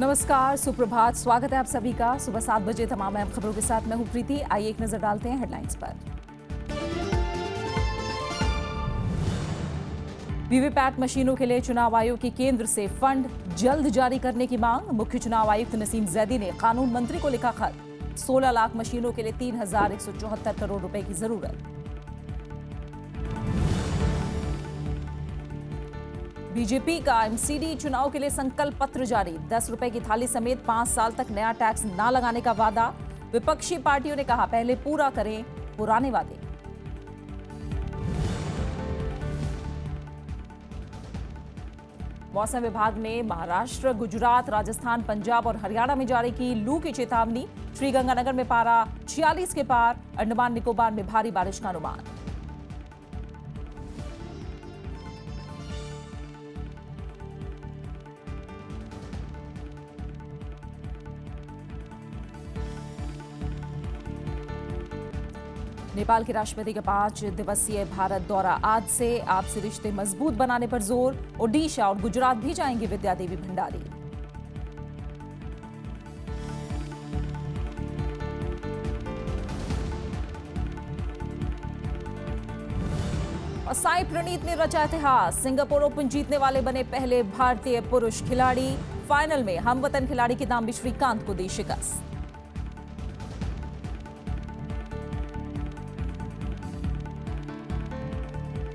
नमस्कार, सुप्रभात। स्वागत है आप सभी का सुबह 7 बजे तमाम अहम खबरों के साथ। मैं हूं प्रीति। आइए एक नजर डालते हैं हेडलाइंस पर। वीवीपैट मशीनों के लिए चुनाव आयोग की केंद्र से फंड जल्द जारी करने की मांग। मुख्य चुनाव आयुक्त नसीम जैदी ने कानून मंत्री को लिखा खत। 16 लाख मशीनों के लिए 3,174 करोड़ रुपए की जरूरत। बीजेपी का एमसीडी चुनाव के लिए संकल्प पत्र जारी। 10 रुपए की थाली समेत 5 साल तक नया टैक्स न लगाने का वादा। विपक्षी पार्टियों ने कहा पहले पूरा करें पुराने वादे। मौसम विभाग ने महाराष्ट्र, गुजरात, राजस्थान, पंजाब और हरियाणा में जारी की लू की चेतावनी। श्रीगंगानगर में पारा 46 के पार। अंडमान निकोबार में भारी बारिश का अनुमान। नेपाल के राष्ट्रपति का 5 दिवसीय भारत दौरा आज से। आपसी रिश्ते मजबूत बनाने पर जोर। ओडिशा और गुजरात भी जाएंगे विद्या देवी भंडारी। और साई प्रणीत ने रचा इतिहास। सिंगापुर ओपन जीतने वाले बने पहले भारतीय पुरुष खिलाड़ी। फाइनल में हमवतन खिलाड़ी किदाम्बी श्रीकांत को दी शिकस्त।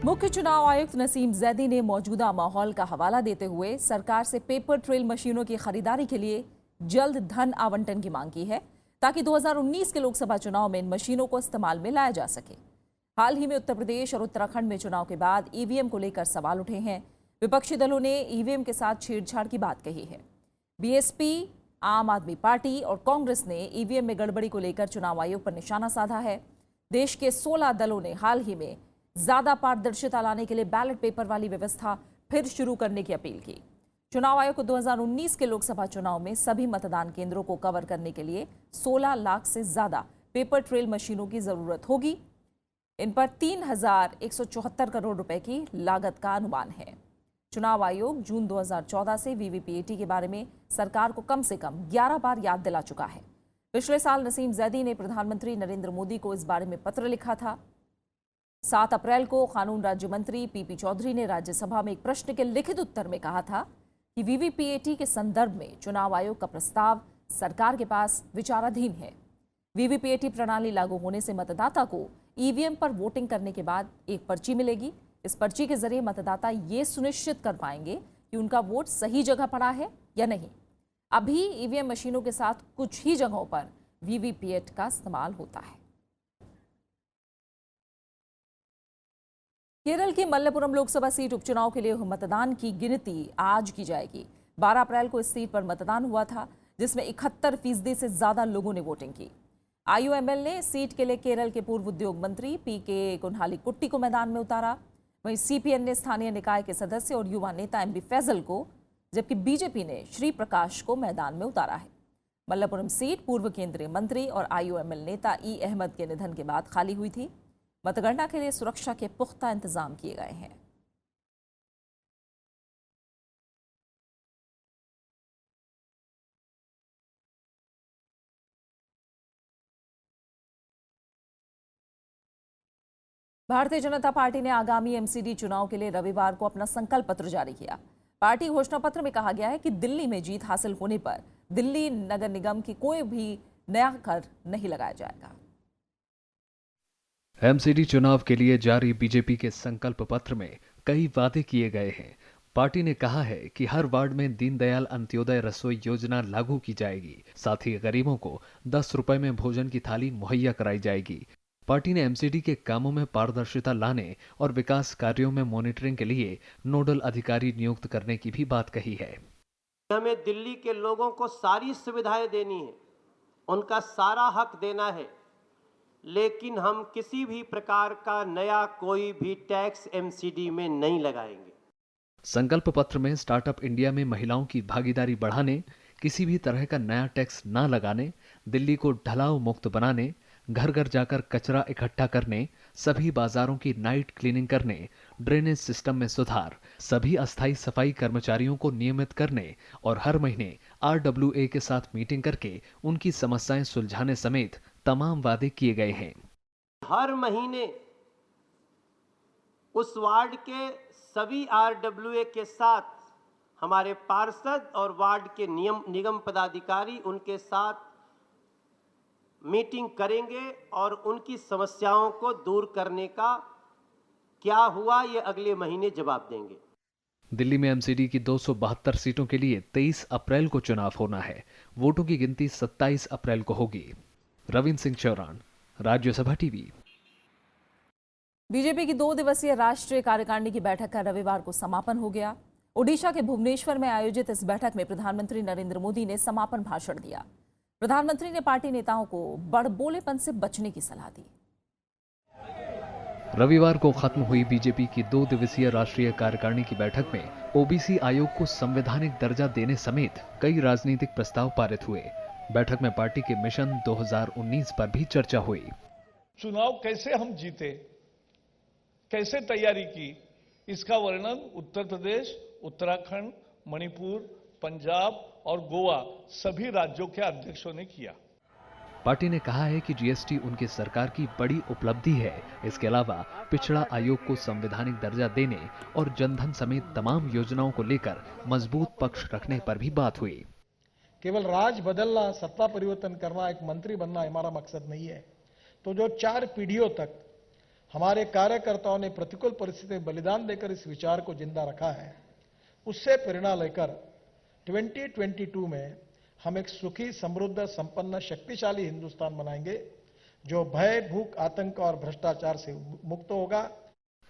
मुख्य चुनाव आयुक्त नसीम जैदी ने मौजूदा माहौल का हवाला देते हुए सरकार से पेपर ट्रेल मशीनों की खरीदारी के लिए जल्द धन आवंटन की मांग की है, ताकि 2019 के लोकसभा चुनाव में इन मशीनों को इस्तेमाल में लाया जा सके। हाल ही में उत्तर प्रदेश और उत्तराखंड में चुनाव के बाद ईवीएम को लेकर सवाल उठे हैं। विपक्षी दलों ने ईवीएम के साथ छेड़छाड़ की बात कही है। बीएसपी, आम आदमी पार्टी और कांग्रेस ने ईवीएम में गड़बड़ी को लेकर चुनाव आयोग पर निशाना साधा है। देश के 16 दलों ने हाल ही में ज्यादा पारदर्शिता लाने के लिए बैलेट पेपर वाली व्यवस्था फिर शुरू करने की अपील की। चुनाव आयोग को 2019 के लोकसभा चुनाव में सभी मतदान केंद्रों को कवर करने के लिए 16 लाख से ज्यादा पेपर ट्रेल मशीनों की जरूरत होगी। इन पर 3,174 करोड़ रुपए की लागत का अनुमान है। चुनाव आयोग जून 2014 से वीवीपीएटी के बारे में सरकार को कम से कम 11 बार याद दिला चुका है। पिछले साल नसीम जैदी ने प्रधानमंत्री नरेंद्र मोदी को इस बारे में पत्र लिखा था। 7 अप्रैल को कानून राज्य मंत्री पीपी चौधरी ने राज्यसभा में एक प्रश्न के लिखित उत्तर में कहा था कि वीवीपीएटी के संदर्भ में चुनाव आयोग का प्रस्ताव सरकार के पास विचाराधीन है। वीवीपीएटी प्रणाली लागू होने से मतदाता को ईवीएम पर वोटिंग करने के बाद एक पर्ची मिलेगी। इस पर्ची के जरिए मतदाता ये सुनिश्चित कर पाएंगे कि उनका वोट सही जगह पड़ा है या नहीं। अभी ईवीएम मशीनों के साथ कुछ ही जगहों पर वीवीपीएटी का इस्तेमाल होता है। केरल की मल्लपुरम लोकसभा सीट उपचुनाव के लिए मतदान की गिनती आज की जाएगी। 12 अप्रैल को इस सीट पर मतदान हुआ था, जिसमें 71% से ज्यादा लोगों ने वोटिंग की। आईयूएमएल ने इस सीट के लिए केरल के पूर्व उद्योग मंत्री पीके कुन्हाली कुट्टी को मैदान में उतारा। वहीं सीपीएन ने स्थानीय निकाय के सदस्य और युवा नेता एमबी फैजल को, जबकि बीजेपी ने श्री प्रकाश को मैदान में उतारा है। मल्लपुरम सीट पूर्व केंद्रीय मंत्री और आईयूएमएल नेता ई अहमद के निधन के बाद खाली हुई थी। मतगणना के लिए सुरक्षा के पुख्ता इंतजाम किए गए हैं। भारतीय जनता पार्टी ने आगामी एमसीडी चुनाव के लिए रविवार को अपना संकल्प पत्र जारी किया। पार्टी घोषणा पत्र में कहा गया है कि दिल्ली में जीत हासिल होने पर दिल्ली नगर निगम की कोई भी नया कर नहीं लगाया जाएगा। एमसीडी चुनाव के लिए जारी बीजेपी के संकल्प पत्र में कई वादे किए गए हैं। पार्टी ने कहा है कि हर वार्ड में दीनदयाल अंत्योदय रसोई योजना लागू की जाएगी। साथ ही गरीबों को 10 रुपए में भोजन की थाली मुहैया कराई जाएगी। पार्टी ने एमसीडी के कामों में पारदर्शिता लाने और विकास कार्यों में मॉनिटरिंग के लिए नोडल अधिकारी नियुक्त करने की भी बात कही है। हमें दिल्ली के लोगों को सारी सुविधाएं देनी है, उनका सारा हक देना है, लेकिन हम किसी भी प्रकार का नया कोई भी टैक्स एमसीडी में नहीं लगाएंगे। संकल्प पत्र में स्टार्टअप इंडिया में महिलाओं की भागीदारी बढ़ाने, किसी भी तरह का नया टैक्स न लगाने, दिल्ली को ढलाव मुक्त बनाने, घर घर जाकर कचरा इकट्ठा करने, सभी बाजारों की नाइट क्लीनिंग करने, ड्रेनेज सिस्टम में सुधार, सभी अस्थायी सफाई कर्मचारियों को नियमित करने और हर महीने RWA के साथ मीटिंग करके उनकी समस्याएं सुलझाने समेत तमाम वादे किए गए हैं। हर महीने उस वार्ड के सभी RWA के साथ हमारे पार्षद और वार्ड के निगम पदाधिकारी उनके साथ मीटिंग करेंगे और उनकी समस्याओं को दूर करने का क्या हुआ ये अगले महीने जवाब देंगे। दिल्ली में MCD की 272 सीटों के लिए 23 अप्रैल को चुनाव होना है। वोटों की गिनती 27 अप्रैल को होगी। रविंद्र सिंह चौरान, राज्यसभा टीवी। बीजेपी की 2 दिवसीय राष्ट्रीय कार्यकारिणी की बैठक का रविवार को समापन हो गया। ओडिशा के भुवनेश्वर में आयोजित इस बैठक में प्रधानमंत्री नरेंद्र मोदी ने समापन भाषण दिया। प्रधानमंत्री ने पार्टी नेताओं को बड़बोलेपन से बचने की सलाह दी। रविवार को खत्म हुई बीजेपी की 2 दिवसीय राष्ट्रीय कार्यकारिणी की बैठक में OBC आयोग को संवैधानिक दर्जा देने समेत कई राजनीतिक प्रस्ताव पारित हुए। बैठक में पार्टी के मिशन 2019 पर भी चर्चा हुई। चुनाव कैसे हम जीते, कैसे तैयारी की, इसका वर्णन उत्तर प्रदेश, उत्तराखंड, मणिपुर, पंजाब और गोवा सभी राज्यों के अध्यक्षों ने किया। पार्टी ने कहा है कि GST उनकी सरकार की बड़ी उपलब्धि है। इसके अलावा पिछड़ा आयोग को संवैधानिक दर्जा देने और जनधन समेत तमाम योजनाओं को लेकर मजबूत पक्ष रखने पर भी बात हुई। केवल राज बदलना, सत्ता परिवर्तन करना, एक मंत्री बनना हमारा मकसद नहीं है। तो जो 4 पीढ़ियों तक हमारे कार्यकर्ताओं ने प्रतिकूल परिस्थिति में बलिदान देकर इस विचार को जिंदा रखा है, उससे प्रेरणा लेकर 2022 में हम एक सुखी, समृद्ध, संपन्न, शक्तिशाली हिंदुस्तान बनाएंगे जो भय, भूख, आतंक और भ्रष्टाचार से मुक्त होगा।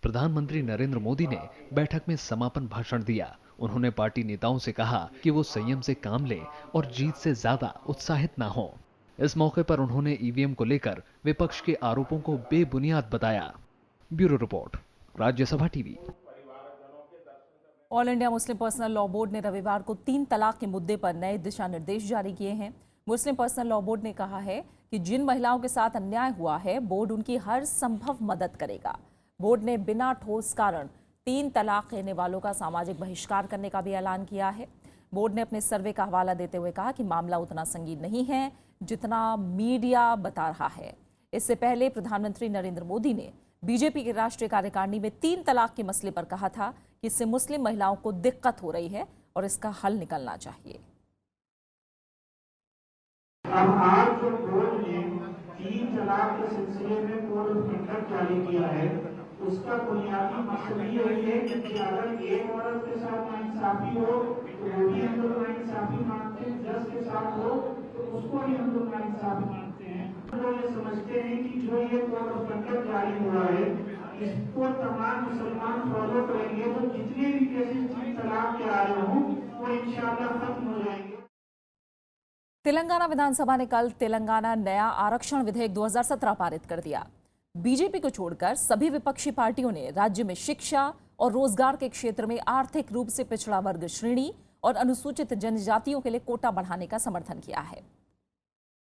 प्रधानमंत्री नरेंद्र मोदी ने बैठक में समापन भाषण दिया। उन्होंने पार्टी नेताओं से कहा कि वो संयम से काम लें और जीत से ज्यादा उत्साहित ना हो। इस मौके पर उन्होंने EVM को लेकर विपक्ष के आरोपों को बेबुनियाद बताया। Bureau report, Rajya Sabha TV. All India Muslim personal law board ने रविवार को 3 तलाक के मुद्दे पर नए दिशा निर्देश जारी किए हैं। मुस्लिम पर्सनल लॉ बोर्ड ने कहा है कि जिन महिलाओं के साथ अन्याय हुआ है, बोर्ड उनकी हर संभव मदद करेगा। बोर्ड ने बिना ठोस कारण 3 तलाक कहने वालों का सामाजिक बहिष्कार करने का भी ऐलान किया है। बोर्ड ने अपने सर्वे का हवाला देते हुए कहा कि मामला उतना संगीन नहीं है जितना मीडिया बता रहा है। इससे पहले प्रधानमंत्री नरेंद्र मोदी ने बीजेपी की राष्ट्रीय कार्यकारिणी में 3 तलाक के मसले पर कहा था कि इससे मुस्लिम महिलाओं को दिक्कत हो रही है और इसका हल निकलना चाहिए। अब आज जो बोर्ड ने 3 तलाक के सिलसिले में कोड ऑफ कंडक्ट जारी किया है, उसका बुनियादी मकसद ये है कि अगर एक औरत के साथ नाइंसाफी हो तो वो भी हम लोग नाइंसाफी मानते हैं, 10 के साथ हो तो उसको भी हम लोग नाइंसाफी मानते हैं। लोग ये समझते हैं कि जो ये कोड ऑफ कंडक्ट जारी हुआ है इसको तमाम मुसलमान फॉलो करेंगे तो जितने भी केसेस 3 तलाक के आ रहे हों वो इंशाअल्लाह खत्म हो जाएंगे। तेलंगाना विधानसभा ने कल तेलंगाना नया आरक्षण विधेयक 2017 पारित कर दिया। बीजेपी को छोड़कर सभी विपक्षी पार्टियों ने राज्य में शिक्षा और रोजगार के क्षेत्र में आर्थिक रूप से पिछड़ा वर्ग श्रेणी और अनुसूचित जनजातियों के लिए कोटा बढ़ाने का समर्थन किया है।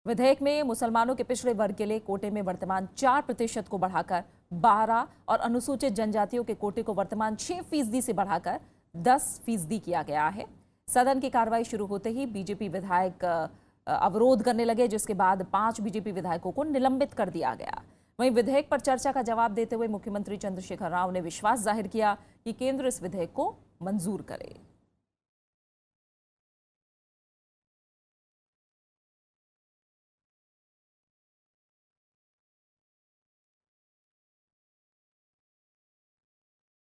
विधेयक में मुसलमानों के पिछड़े वर्ग के लिए कोटे में वर्तमान 4% को बढ़ाकर 12 और अनुसूचित जनजातियों के कोटे को वर्तमान 6% से बढ़ाकर 10% किया गया है। सदन की कार्रवाई शुरू होते ही बीजेपी विधायक अवरोध करने लगे, जिसके बाद 5 बीजेपी विधायकों को निलंबित कर दिया गया। वहीं विधेयक पर चर्चा का जवाब देते हुए मुख्यमंत्री चंद्रशेखर राव ने विश्वास जाहिर किया कि केंद्र इस विधेयक को मंजूर करे।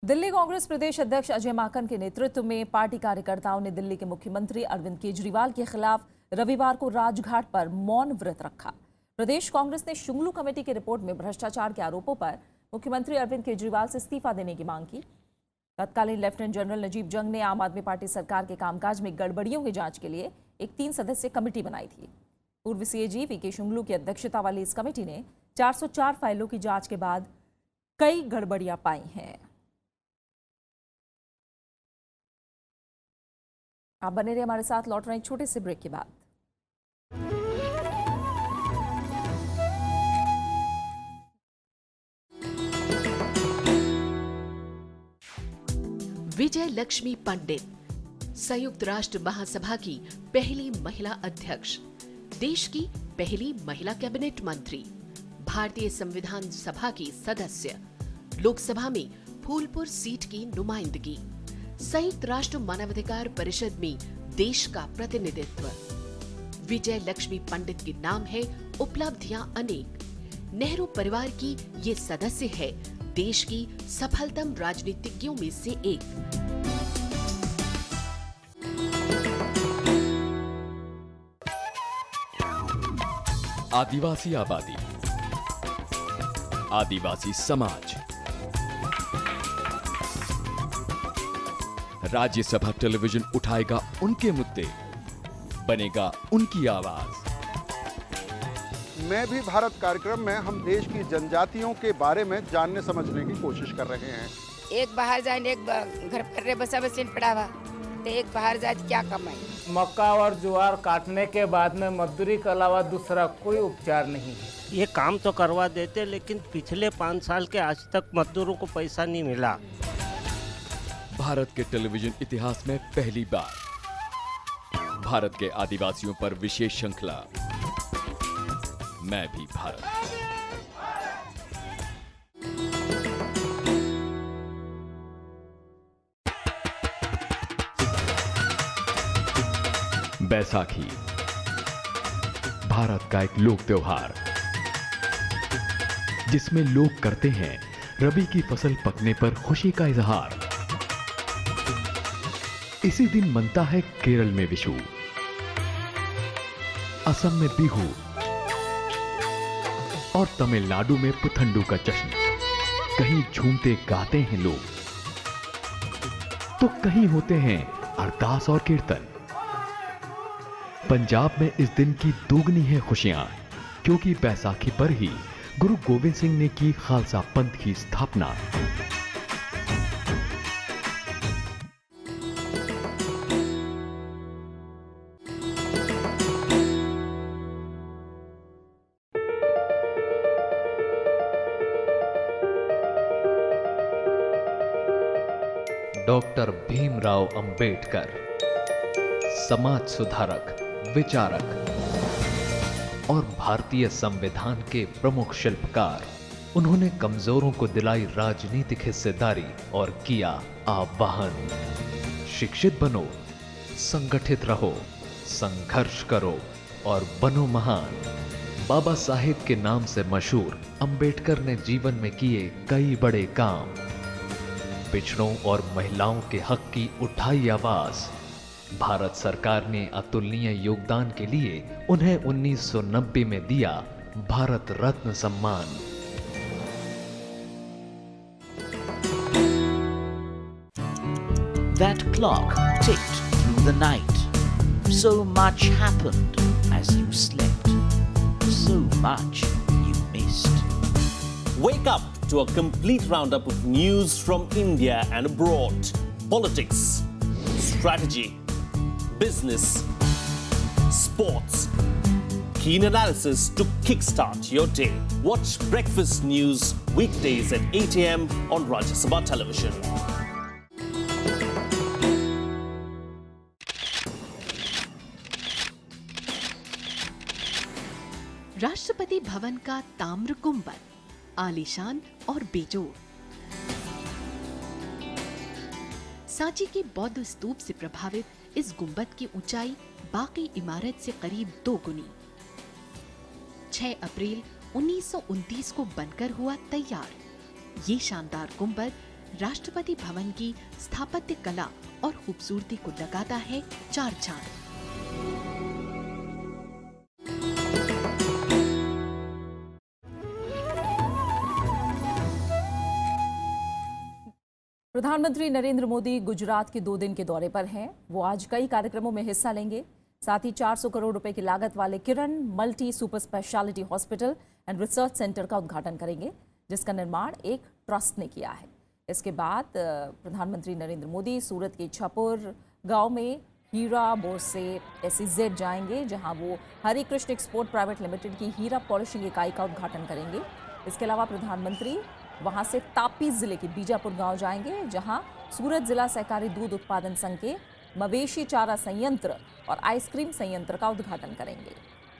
दिल्ली कांग्रेस प्रदेश अध्यक्ष अजय माकन के नेतृत्व में पार्टी कार्यकर्ताओं ने दिल्ली के मुख्यमंत्री अरविंद केजरीवाल के खिलाफ रविवार को राजघाट पर मौन व्रत रखा। प्रदेश कांग्रेस ने शुंगलू कमेटी की रिपोर्ट में भ्रष्टाचार के आरोपों पर मुख्यमंत्री अरविंद केजरीवाल से इस्तीफा देने की मांग की। तत्कालीन लेफ्टिनेंट जनरल नजीब जंग ने आम आदमी पार्टी सरकार के कामकाज में गड़बड़ियों की जांच के लिए एक 3 सदस्यीय कमेटी बनाई थी। पूर्व CAG वीके शुंगलू की अध्यक्षता वाली इस कमेटी ने 404 फाइलों की जांच के बाद कई गड़बड़ियां पाई हैं। आप बने रहे हमारे साथ, लौट रहे एक छोटे से ब्रेक के बाद। विजय लक्ष्मी पंडित, संयुक्त राष्ट्र महासभा की पहली महिला अध्यक्ष, देश की पहली महिला कैबिनेट मंत्री, भारतीय संविधान सभा की सदस्य, लोकसभा में फूलपुर सीट की नुमाइंदगी, संयुक्त राष्ट्र मानवाधिकार परिषद में देश का प्रतिनिधित्व। विजय लक्ष्मी पंडित के नाम है उपलब्धियां अनेक। नेहरू परिवार की ये सदस्य है देश की सफलतम राजनीतिज्ञों में से एक। आदिवासी आबादी, आदिवासी समाज। राज्यसभा टेलीविजन उठाएगा उनके मुद्दे, बनेगा उनकी आवाज। मैं भी भारत कार्यक्रम में हम देश की जनजातियों के बारे में जानने समझने की कोशिश कर रहे हैं। एक बाहर जाए एक घर पर रे बसा बसीन पड़ा हुआ तो एक बाहर जाए क्या कमाई। मक्का और ज्वार काटने के बाद में मजदूरी के अलावा दूसरा कोई उपचार नहीं है। ये काम तो करवा देते लेकिन पिछले 5 साल के आज तक मजदूरों को पैसा नहीं मिला। भारत के टेलीविजन इतिहास में पहली बार भारत के आदिवासियों पर विशेष श्रृंखला मैं भी भारत। बैसाखी भारत का एक लोक त्योहार जिसमें लोग करते हैं रबी की फसल पकने पर खुशी का इजहार। इसी दिन मनता है केरल में विशु, असम में बिहू और तमिलनाडु में पुथंडू का जश्न। कहीं झूमते गाते हैं लोग तो कहीं होते हैं अरदास और कीर्तन। पंजाब में इस दिन की दोगुनी है खुशियां क्योंकि बैसाखी पर ही गुरु गोविंद सिंह ने की खालसा पंथ की स्थापना। डॉक्टर भीमराव अंबेडकर, समाज सुधारक, विचारक और भारतीय संविधान के प्रमुख शिल्पकार। उन्होंने कमजोरों को दिलाई राजनीतिक हिस्सेदारी और किया आह्वान, शिक्षित बनो, संगठित रहो, संघर्ष करो और बनो महान। बाबा साहेब के नाम से मशहूर अंबेडकर ने जीवन में किए कई बड़े काम। पिछड़ों और महिलाओं के हक की उठाई आवाज। भारत सरकार ने अतुलनीय योगदान के लिए उन्हें 1990 में दिया भारत रत्न सम्मान। That clock ticked through the night. So much happened as you slept. So much you missed. Wake up to a complete roundup of news from India and abroad. Politics, strategy, business, sports. Keen analysis to kickstart your day. Watch Breakfast News weekdays at 8 a.m. on Rajya Sabha Television. Rashtrapati Bhavan का ताम्र गुंबद आलीशान और बेजोड़। सांची के बौद्ध स्तूप से प्रभावित इस गुंबद की ऊंचाई बाकी इमारत से करीब 2 गुनी। 6 अप्रैल 1929 को बनकर हुआ तैयार। ये शानदार गुंबद राष्ट्रपति भवन की स्थापत्य कला और खूबसूरती को लगाता है 4 चांद। प्रधानमंत्री नरेंद्र मोदी गुजरात के 2 दिन के दौरे पर हैं। वो आज कई कार्यक्रमों में हिस्सा लेंगे। साथ ही 400 करोड़ रुपए की लागत वाले Kiran multi super speciality hospital and research centre का उद्घाटन करेंगे, जिसका निर्माण एक ट्रस्ट ने किया है। इसके बाद प्रधानमंत्री नरेंद्र मोदी सूरत के छपुर गांव में हीरा बोरसे SEZ जाएंगे, जहां वो Hari Krishna export private limited की हीरा पॉलिशिंग इकाई का उद्घाटन करेंगे। इसके अलावा प्रधानमंत्री वहां से तापी जिले के बीजापुर गांव जाएंगे, जहां सूरत जिला सहकारी दूध उत्पादन संघ के मवेशी चारा संयंत्र और आइसक्रीम संयंत्र का उद्घाटन करेंगे।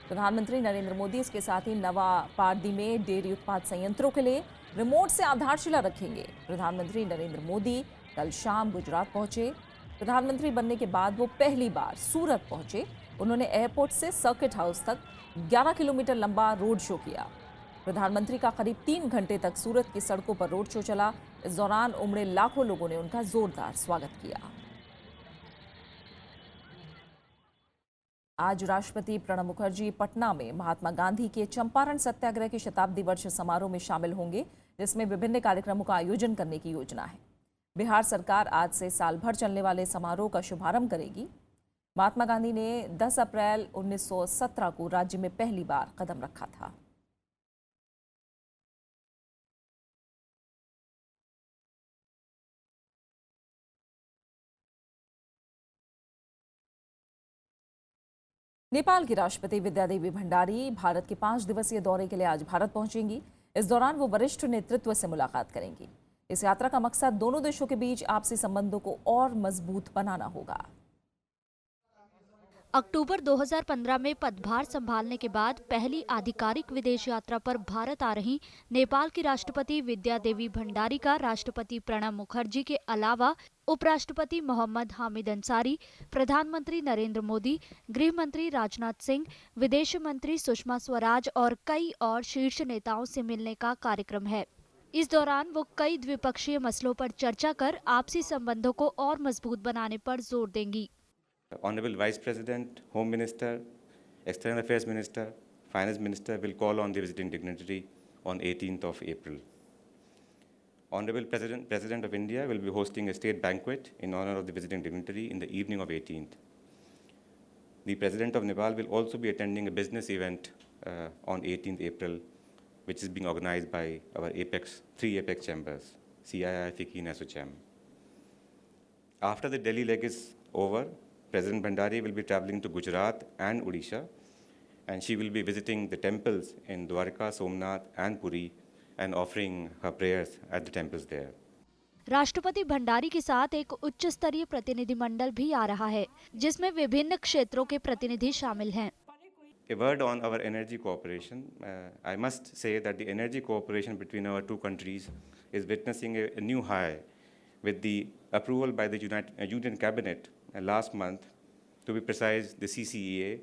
प्रधानमंत्री नरेंद्र मोदी इसके साथ ही नवा पारदी में डेयरी उत्पाद संयंत्रों के लिए रिमोट से आधारशिला रखेंगे। प्रधानमंत्री नरेंद्र मोदी कल शाम गुजरात पहुंचे। प्रधानमंत्री बनने के बाद वो पहली बार सूरत पहुंचे। उन्होंने एयरपोर्ट से सर्किट हाउस तक 11 किलोमीटर लंबा रोड शो किया। प्रधानमंत्री का करीब 3 घंटे तक सूरत की सड़कों पर रोड शो चला। इस दौरान उमड़े लाखों लोगों ने उनका जोरदार स्वागत किया। आज राष्ट्रपति प्रणब मुखर्जी पटना में महात्मा गांधी के चंपारण सत्याग्रह की शताब्दी वर्ष समारोह में शामिल होंगे, जिसमें विभिन्न कार्यक्रमों का आयोजन करने की योजना है। बिहार सरकार आज से साल भर चलने वाले समारोह का शुभारंभ करेगी। महात्मा गांधी ने 10 अप्रैल 1917 को राज्य में पहली बार कदम रखा था। नेपाल की राष्ट्रपति विद्यादेवी भंडारी भारत के 5 दिवसीय दौरे के लिए आज भारत पहुंचेंगी। इस दौरान वो वरिष्ठ नेतृत्व से मुलाकात करेंगी। इस यात्रा का मकसद दोनों देशों के बीच आपसी संबंधों को और मजबूत बनाना होगा। अक्टूबर 2015 में पदभार संभालने के बाद पहली आधिकारिक विदेश यात्रा पर भारत आ रही नेपाल की राष्ट्रपति विद्यादेवी भंडारी का राष्ट्रपति प्रणब मुखर्जी के अलावा उपराष्ट्रपति मोहम्मद हामिद अंसारी, प्रधानमंत्री नरेंद्र मोदी, गृह मंत्री राजनाथ सिंह, विदेश मंत्री सुषमा स्वराज और कई और शीर्ष नेताओं से मिलने का कार्यक्रम है। इस दौरान वो कई द्विपक्षीय मसलों पर चर्चा कर आपसी संबंधों को और मजबूत बनाने पर जोर देंगी। Honorable Vice President, Home Minister, External Affairs Minister, Finance Minister will call on the visiting dignitary on 18th of April. Honorable President of India will be hosting a state banquet in honor of the visiting dignitary in the evening of 18th. The President of Nepal will also be attending a business event on 18th April, which is being organized by our three apex chambers, CII, FICCI and ASSOCHAM. After the Delhi leg is over, President Bhandari will be traveling to Gujarat and Odisha, and she will be visiting the temples in Dwarka, Somnath and Puri and offering her prayers at the temples there. राष्ट्रपति भंडारी के साथ एक उच्च स्तरीय प्रतिनिधिमंडल भी आ रहा है, जिसमें विभिन्न क्षेत्रों के प्रतिनिधि शामिल हैं। A word on our energy cooperation. I must say that the energy cooperation between our two countries is witnessing a new high with the approval by the Union Cabinet last month, to be precise, the CCEA,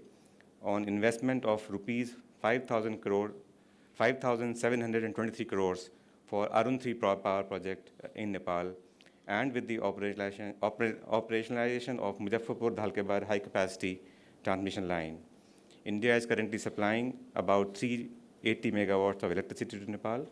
on investment of rupees 5,723 crores for Arun 3 power project in Nepal, and with the operationalization of Muzaffarpur-Dhalkebar high capacity transmission line. India is currently supplying about 380 megawatts of electricity to Nepal.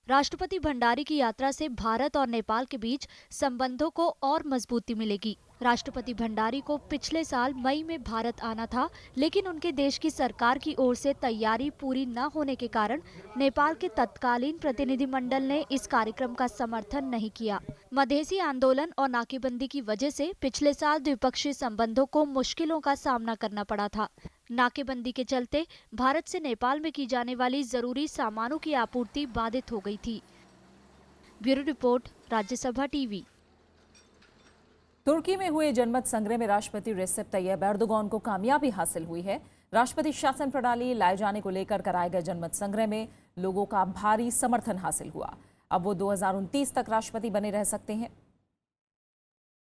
राष्ट्रपति भंडारी की यात्रा से भारत और नेपाल के बीच संबंधों को और मजबूती मिलेगी। राष्ट्रपति भंडारी को पिछले साल मई में भारत आना था, लेकिन उनके देश की सरकार की ओर से तैयारी पूरी न होने के कारण नेपाल के तत्कालीन प्रतिनिधिमंडल ने इस कार्यक्रम का समर्थन नहीं किया। मधेसी आंदोलन और नाकेबंदी की वजह से पिछले साल द्विपक्षीय संबंधों को मुश्किलों का सामना करना पड़ा था। नाकेबंदी के चलते भारत से नेपाल में की जाने वाली जरूरी सामानों की आपूर्ति बाधित हो गई थी। Bureau report, Rajya Sabha TV. तुर्की में हुए जनमत संग्रह में राष्ट्रपति रेसेप तैयब एर्दोगान को कामयाबी हासिल हुई है। राष्ट्रपति शासन प्रणाली लाए जाने को लेकर कराए गए जनमत संग्रह में लोगों का भारी समर्थन हासिल हुआ। अब वो 2029 तक राष्ट्रपति बने रह सकते हैं।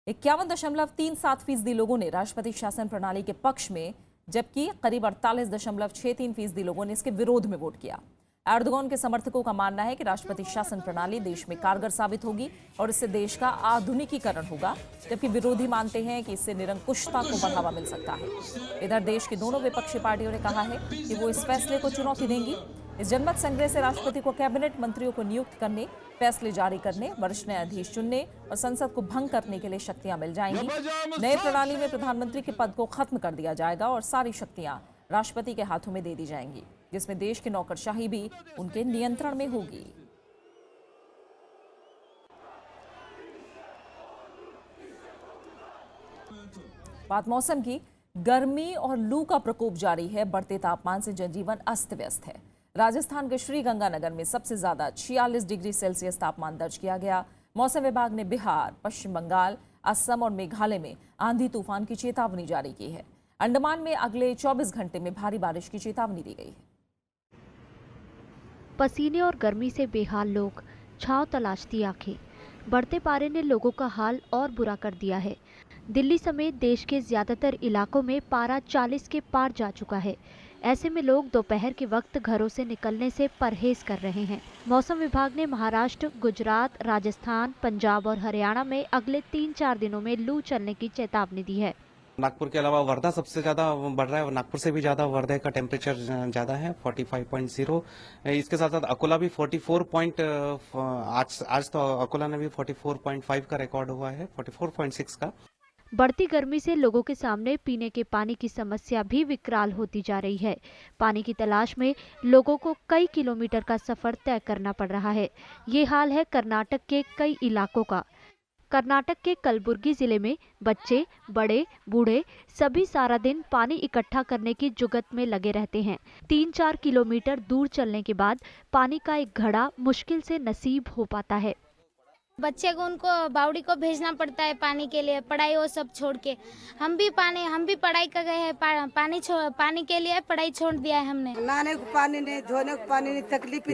51.37% लोगों ने राष्ट्रपति शासन प्रणाली के पक्ष में, जबकि करीब 48.63% लोगों ने इसके विरोध में वोट किया। एर्दोगान के समर्थकों का मानना है कि राष्ट्रपति शासन प्रणाली देश में कारगर साबित होगी और इससे देश का आधुनिकीकरण होगा, जबकि विरोधी मानते हैं कि इससे निरंकुशता को बढ़ावा मिल सकता है। इधर देश की दोनों विपक्षी पार्टियों ने कहा है कि वो इस फैसले को चुनौती देंगी। इस जनमत संग्रह से राष्ट्रपति को कैबिनेट मंत्रियों को नियुक्त करने, फैसले जारी करने, वरिष्ठ न्यायाधीश चुनने और संसद को भंग करने के लिए शक्तियां मिल जाएंगी। नए प्रणाली में प्रधानमंत्री के पद को खत्म कर दिया जाएगा और सारी शक्तियां राष्ट्रपति के हाथों में दे दी जाएंगी, जिसमें देश की नौकरशाही भी उनके नियंत्रण में होगी। बात मौसम की। गर्मी और लू का प्रकोप जारी है। बढ़ते तापमान से जनजीवन अस्त व्यस्त है। राजस्थान के श्रीगंगानगर में सबसे ज्यादा 46 डिग्री सेल्सियस तापमान दर्ज किया गया। मौसम विभाग ने बिहार, पश्चिम बंगाल, असम और मेघालय में आंधी तूफान की चेतावनी जारी की है। अंडमान में अगले 24 घंटे में भारी बारिश की चेतावनी दी गई है। पसीने और गर्मी से बेहाल लोग, छांव तलाशती आंखें। बढ़ते पारे ने लोगों का हाल और बुरा कर दिया है। दिल्ली समेत देश के ज्यादातर इलाकों में पारा 40 के पार जा चुका है। ऐसे में लोग दोपहर के वक्त घरों से निकलने से परहेज कर रहे हैं। मौसम विभाग ने महाराष्ट्र, गुजरात, राजस्थान, पंजाब और हरियाणा में अगले 3-4 दिनों में लू चलने की चेतावनी दी है। नागपुर के अलावा वर्धा सबसे ज्यादा बढ़ रहा है। नागपुर से भी ज्यादा वर्धा का टेम्परेचर ज्यादा है 45.0। इसके साथ साथ अकोला भी 44. आज तो अकोला ने भी 44.5 का रिकॉर्ड हुआ है, 44.6 का। बढ़ती गर्मी से लोगों के सामने पीने के पानी की समस्या भी विकराल होती जा रही है। पानी की तलाश में लोगों को कई किलोमीटर का सफर तय करना पड़ रहा है। ये हाल है कर्नाटक के कई इलाकों का। कर्नाटक के कलबुर्गी जिले में बच्चे, बड़े, बूढ़े सभी सारा दिन पानी इकट्ठा करने की जुगत में लगे रहते हैं। 3-4 किलोमीटर दूर चलने के बाद पानी का एक घड़ा मुश्किल से नसीब हो पाता है। बच्चे को उनको बावड़ी को भेजना पड़ता है पानी के लिए, पढ़ाई वो सब छोड़ के। हम भी पढ़ाई कर गए हैं, पानी के लिए पढ़ाई छोड़ दिया है हमने। नहाने को पानी नहीं, धोने को पानी नहीं, तकलीफ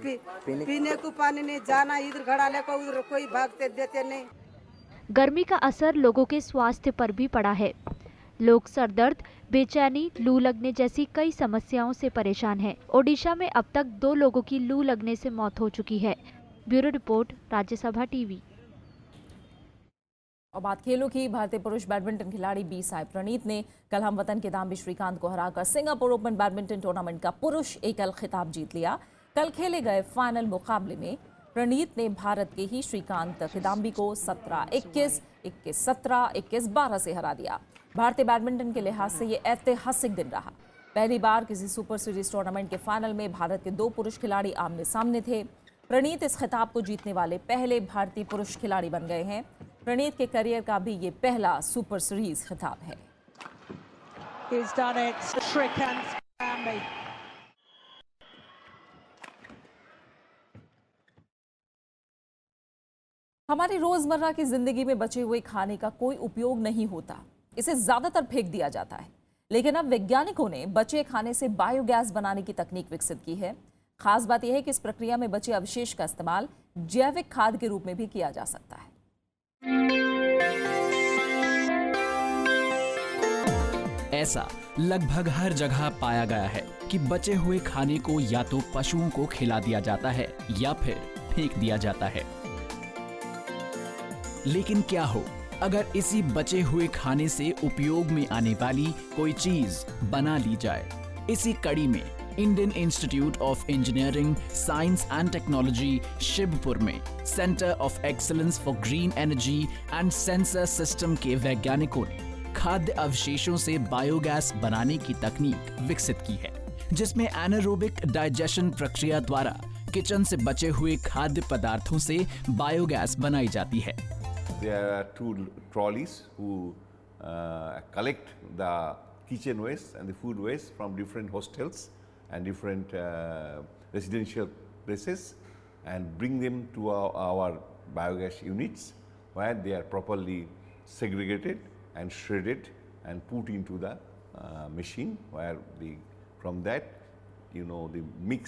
ही पीने को पानी नहीं, जाना इधर घड़ा लेकर उधर कोई भागते देते नहीं। गर्मी का असर लोगों के स्वास्थ्य पर भी पड़ा है। लोग सर दर्द, बेचैनी, लू लगने जैसी कई समस्याओं से परेशान हैं। ओडिशा में अब तक 2 लोगों की लू लगने से मौत हो चुकी है। Bureau report, Rajya Sabha TV. और बात खेलों की। भारतीय पुरुष बैडमिंटन खिलाड़ी बी साई प्रणीत ने कल हमवतन किदाम्बी श्रीकांत को हराकर सिंगापुर ओपन बैडमिंटन टूर्नामेंट का पुरुष एकल खिताब जीत लिया। कल खेले गए फाइनल मुकाबले में प्रणीत ने भारत के ही श्रीकांत किदाम्बी को 17-21, 21-17, 21-12 से हरा दिया। भारतीय बैडमिंटन के लिहाज से ये ऐतिहासिक दिन रहा। पहली बार किसी सुपर सीरीज टूर्नामेंट के फाइनल में भारत के 2 पुरुष खिलाड़ी आमने सामने थे। प्रणीत इस खिताब को जीतने वाले पहले भारतीय पुरुष खिलाड़ी बन गए हैं। प्रणीत के करियर का भी ये पहला सुपर सीरीज खिताब है। हमारी रोजमर्रा की जिंदगी में बचे हुए खाने का कोई उपयोग नहीं होता, इसे ज्यादातर फेंक दिया जाता है। लेकिन अब वैज्ञानिकों ने बचे खाने से बायोगैस बनाने की तकनीक विकसित की है। खास बात यह है कि इस प्रक्रिया में बचे अवशेष का इस्तेमाल जैविक खाद के रूप में भी किया जा सकता है। ऐसा लगभग हर जगह पाया गया है कि बचे हुए खाने को या तो पशुओं को खिला दिया जाता है या फिर फेंक दिया जाता है। लेकिन क्या हो अगर इसी बचे हुए खाने से उपयोग में आने वाली कोई चीज बना ली जाए। इसी कड़ी में Indian Institute of Engineering, Science and Technology Shibpur में centre of excellence for green energy and sensor system के वैज्ञानिकों ने खाद्य अवशेषों से बायोगैस बनाने की तकनीक विकसित की है, जिसमें एनारोबिक डाइजेशन प्रक्रिया द्वारा किचन से बचे हुए खाद्य पदार्थों से बायोगैस बनाई जाती है। There are 2 trolleys who collect the kitchen waste and the food waste from different hostels and different residential places and bring them to our biogas units where they are properly segregated and shredded and put into the machine where from that the mix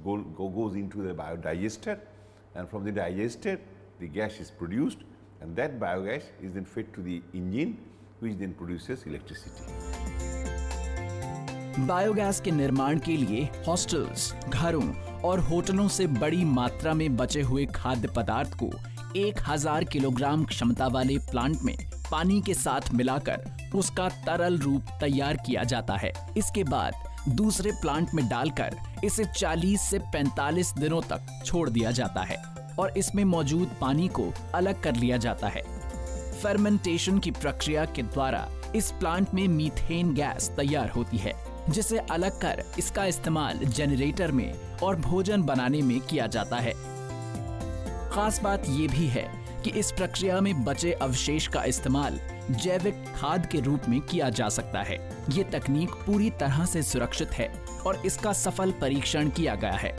goes into the biodigester, and from the digester the gas is produced and that biogas is then fed to the engine which then produces electricity. Biogas के निर्माण के लिए hostels, घरों और होटलों से बड़ी मात्रा में बचे हुए खाद्य पदार्थ को 1000 किलोग्राम क्षमता वाले प्लांट में पानी के साथ मिलाकर उसका तरल रूप तैयार किया जाता है। इसके बाद दूसरे प्लांट में डालकर इसे 40 से 45 दिनों तक छोड़ दिया जाता है और इसमें मौजूद पानी को अलग कर लिया जाता है। फर्मेंटेशन की प्रक्रिया के द्वारा इस प्लांट में मीथेन गैस तैयार होती है, जिसे अलग कर इसका इस्तेमाल जनरेटर में और भोजन बनाने में किया जाता है। खास बात ये भी है कि इस प्रक्रिया में बचे अवशेष का इस्तेमाल जैविक खाद के रूप में किया जा सकता है। ये तकनीक पूरी तरह से सुरक्षित है और इसका सफल परीक्षण किया गया है।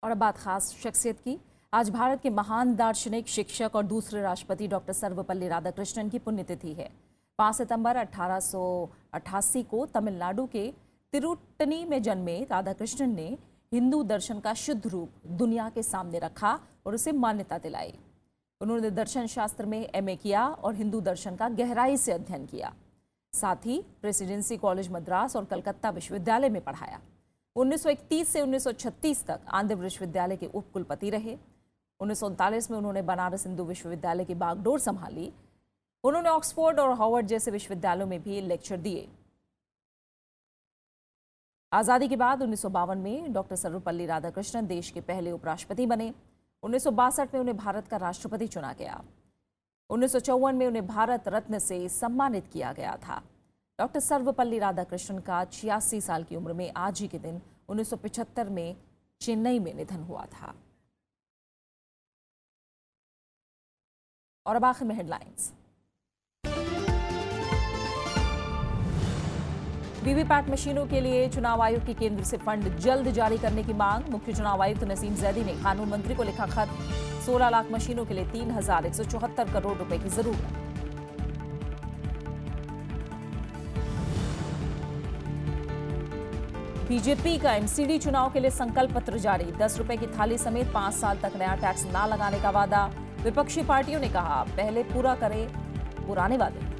और अब बात खास शख्सियत की। आज भारत के महान दार्शनिक, शिक्षक और दूसरे राष्ट्रपति डॉक्टर सर्वपल्ली राधाकृष्णन की पुण्यतिथि है। 5 सितंबर 1888 को तमिलनाडु के तिरुट्टनी में जन्मे राधाकृष्णन ने हिंदू दर्शन का शुद्ध रूप दुनिया के सामने रखा और उसे मान्यता दिलाई। उन्होंने दर्शन शास्त्र में MA किया और हिंदू दर्शन का गहराई से अध्ययन किया। साथ ही प्रेसिडेंसी कॉलेज मद्रास और कलकत्ता विश्वविद्यालय में पढ़ाया। 1931 से 1936 तक आंध्र विश्वविद्यालय के उपकुलपति रहे। 1939 में उन्होंने बनारस हिंदू विश्वविद्यालय की बागडोर संभाली। उन्होंने ऑक्सफोर्ड और हार्वर्ड जैसे विश्वविद्यालयों में भी लेक्चर दिए। आजादी के बाद 1952 में डॉक्टर सर्वपल्ली राधाकृष्णन देश के पहले उपराष्ट्रपति बने। 1962 में उन्हें भारत का राष्ट्रपति चुना गया। 1954 में उन्हें भारत रत्न से सम्मानित किया गया था। डॉक्टर सर्वपल्ली राधाकृष्णन का 86 साल की उम्र में आज ही के दिन 1975 में चेन्नई में निधन हुआ था। और अब आखिर में हेडलाइंस। वीवीपैट मशीनों के लिए चुनाव आयोग की केंद्र से फंड जल्द जारी करने की मांग। मुख्य चुनाव आयुक्त नसीम जैदी ने कानून मंत्री को लिखा खत। 16 लाख मशीनों के लिए 3,174 करोड़ रुपए की जरूरत। बीजेपी का MCD चुनाव के लिए संकल्प पत्र जारी। 10 रुपए की थाली समेत 5 साल तक नया टैक्स न लगाने का वादा। विपक्षी पार्टियों ने कहा पहले पूरा करें पुराने वादे।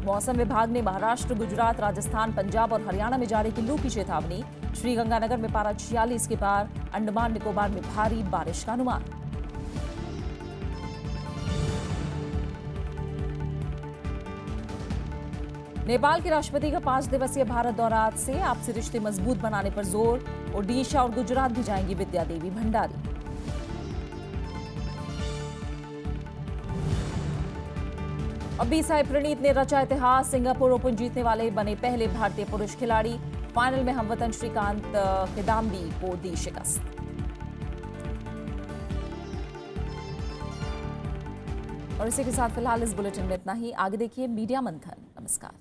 मौसम विभाग ने महाराष्ट्र, गुजरात, राजस्थान, पंजाब और हरियाणा में जारी की लू की चेतावनी। श्रीगंगानगर में पारा 46 के पार। अंडमान निकोबार में भारी बारिश का अनुमान। नेपाल के राष्ट्रपति का 5 दिवसीय भारत दौरा आज से। आपसी रिश्ते मजबूत बनाने पर जोर। ओडिशा और गुजरात भी जाएंगी विद्या देवी भंडारी। और B-साई प्रणीत ने रचा इतिहास। सिंगापुर ओपन जीतने वाले बने पहले भारतीय पुरुष खिलाड़ी। फाइनल में हमवतन श्रीकांत किदाम्बी को दी शिकस्त। और इसी के साथ फिलहाल इस बुलेटिन में इतना ही। आगे देखिए मीडिया मंथन। नमस्कार।